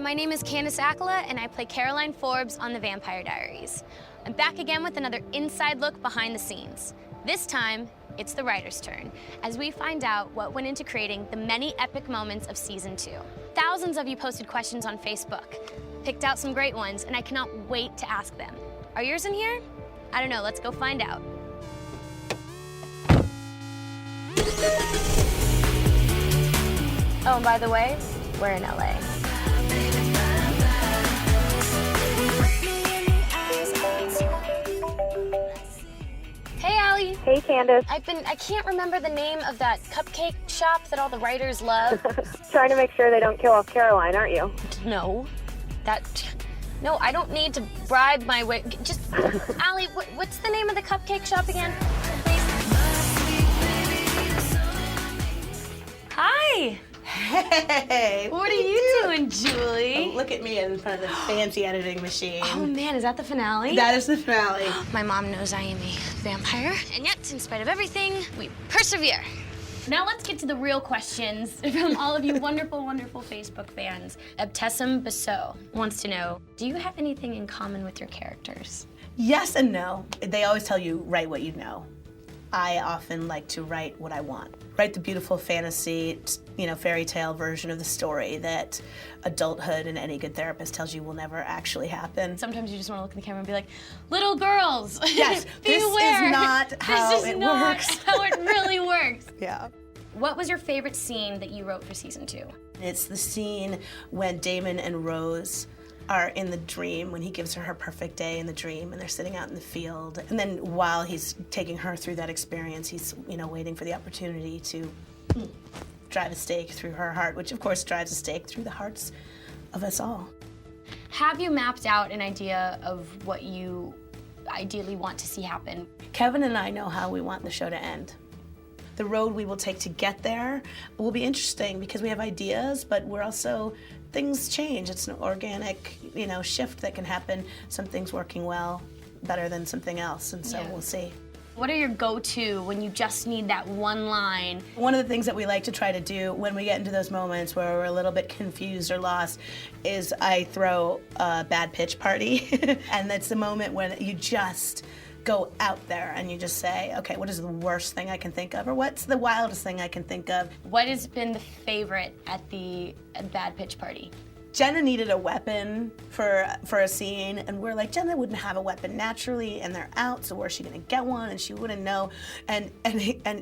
my name is Kэndis Akkola, and I play Caroline Forbes on The Vampire Diaries. I'm back again with another inside look behind the scenes. This time, it's the writer's turn, as we find out what went into creating the many epic moments of Season 2. Thousands of you posted questions on Facebook, picked out some great ones, and I cannot wait to ask them. Are yours in here? I don't know, let's go find out. Oh, and by the way, we're in LA. Hey, Allie. Hey, Candace. I can't remember the name of that cupcake shop that all the writers love. Trying to make sure they don't kill off Caroline, aren't you? No, I don't need to bribe my way. Just, Allie, what's the name of the cupcake shop again? Hi. Hey! What are you doing, Julie? Oh, look at me in front of the fancy editing machine. Oh man, is that the finale? That is the finale. My mom knows I am a vampire, and yet, in spite of everything, we persevere. Now let's get to the real questions from all of you wonderful, wonderful Facebook fans. Abtessim Basso wants to know, do you have anything in common with your characters? Yes and no. They always tell you, write what you know. I often like to write what I want. Write the beautiful fantasy, fairy tale version of the story that adulthood and any good therapist tells you will never actually happen. Sometimes you just want to look in the camera and be like, little girls, yes, this is not how this is it not works. how it really works. Yeah. What was your favorite scene that you wrote for Season 2? It's the scene when Damon and Rose are in the dream, when he gives her perfect day in the dream, and they're sitting out in the field. And then while he's taking her through that experience, he's waiting for the opportunity to drive a stake through her heart, which of course drives a stake through the hearts of us all. Have you mapped out an idea of what you ideally want to see happen? Kevin and I know how we want the show to end. The road we will take to get there will be interesting because we have ideas, but we're also, things change. It's an organic, shift that can happen. Some things working well, better than something else, and so we'll see. What are your go-to when you just need that one line? One of the things that we like to try to do when we get into those moments where we're a little bit confused or lost is I throw a bad pitch party. And that's the moment when you just go out there and you just say, okay, what is the worst thing I can think of? Or what's the wildest thing I can think of? What has been the favorite at the bad pitch party? Jenna needed a weapon for a scene, and we're like, Jenna wouldn't have a weapon naturally, and they're out, so where's she gonna get one? And she wouldn't know. And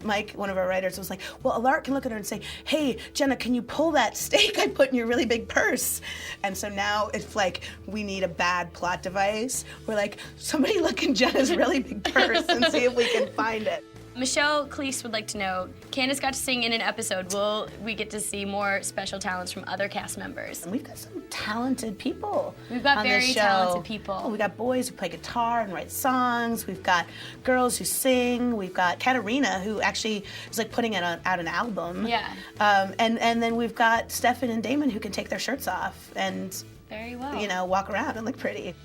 Mike, one of our writers, was like, well, Alart can look at her and say, hey, Jenna, can you pull that stake I put in your really big purse? And so now it's like, we need a bad plot device. We're like, somebody look in Jenna's really big purse and see if we can find it. Michelle Cleese would like to know, Candace got to sing in an episode. Will we get to see more special talents from other cast members? And we've got some talented people. We've got on very this show. talented people. Oh, we got boys who play guitar and write songs. We've got girls who sing. We've got Katarina, who actually is like putting out an album. Yeah. And then we've got Stefan and Damon who can take their shirts off and very well. Walk around and look pretty.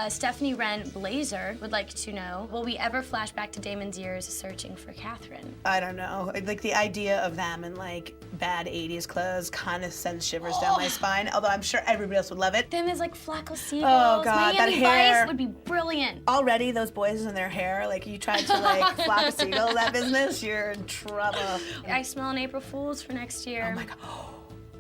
Stephanie Wren Blazer would like to know, will we ever flash back to Damon's years searching for Catherine? I don't know. Like the idea of them in like bad 80s clothes kind of sends shivers down my spine, although I'm sure everybody else would love it. Them as like Flacco Seagulls. Oh God, Miami that hair. Vice would be brilliant. Already those boys in their hair, like you tried to like Flacco Seagull that business, you're in trouble. I smell an April Fool's for next year. Oh my God.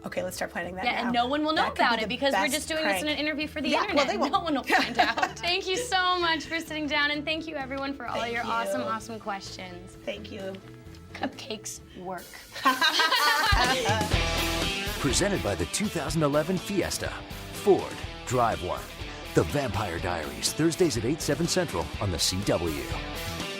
Okay, let's start planning that now. And no one will know about it because we're just doing this in an interview for the internet. Well, they won't. No one will find out. Thank you so much for sitting down, and thank you everyone for all your awesome, awesome questions. Thank you. Cupcakes work. Presented by the 2011 Fiesta. Ford, drive one. The Vampire Diaries, Thursdays at 8, 7 Central on the CW.